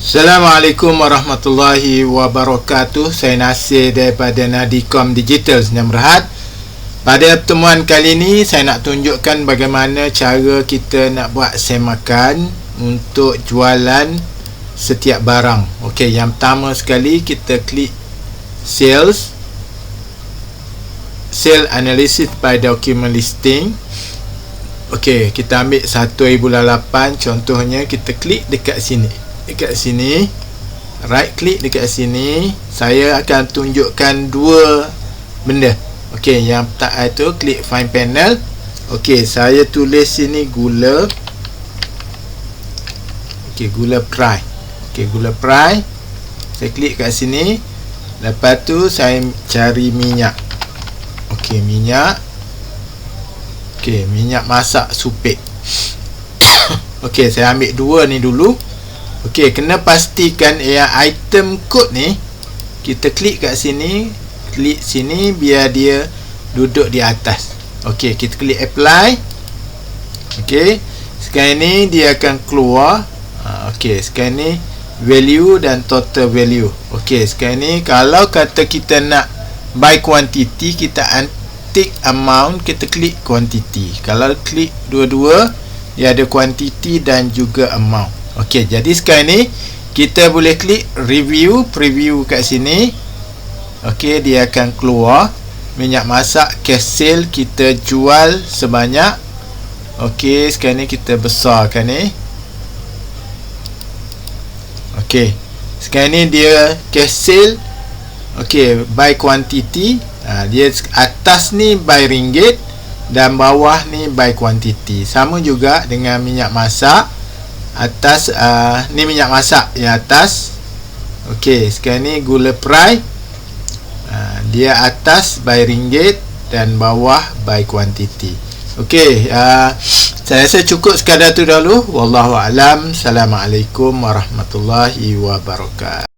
Assalamualaikum warahmatullahi wabarakatuh. Saya Nasir daripada Nadikom Digital Senyum Rehat. Pada pertemuan kali ini saya nak tunjukkan bagaimana cara kita nak buat semakan untuk jualan setiap barang. Okey, yang pertama sekali kita klik sale analysis by document listing. Okey, kita ambil 1 bulan 8 contohnya, kita klik dekat sini, right click dekat sini. Saya akan tunjukkan dua benda. Okey, yang pertama itu klik find panel. Okey, saya tulis sini gula. Okey, gula pry. Okey, gula pry. Saya klik kat sini. Lepas tu saya cari minyak. Okey, minyak. Okey, minyak masak supik. Okey, saya ambil dua ni dulu. Okey, kena pastikan yang item code ni kita klik kat sini, klik sini biar dia duduk di atas. Okey, kita klik apply. Okey, sekarang ni dia akan keluar. Okey, sekarang ni value dan total value. Okey, sekarang ni kalau kata kita nak buy quantity, kita untick amount, kita klik quantity. Kalau klik dua-dua, dia ada quantity dan juga amount. Okey, jadi sekarang ni kita boleh klik preview kat sini. Okey, dia akan keluar minyak masak cash sale kita jual sebanyak. Okey, sekarang ni kita besarkan ni. Okey, sekarang ni dia cash sale. Okey, by quantity. Dia atas ni by ringgit dan bawah ni by quantity. Sama juga dengan minyak masak. Atas ni minyak masak yang atas. Okey, sekarang ni gula pry. Dia atas by ringgit dan bawah by quantity. Okey, saya rasa cukup sekadar tu dahulu. Wallahu alam. Assalamualaikum warahmatullahi wabarakatuh.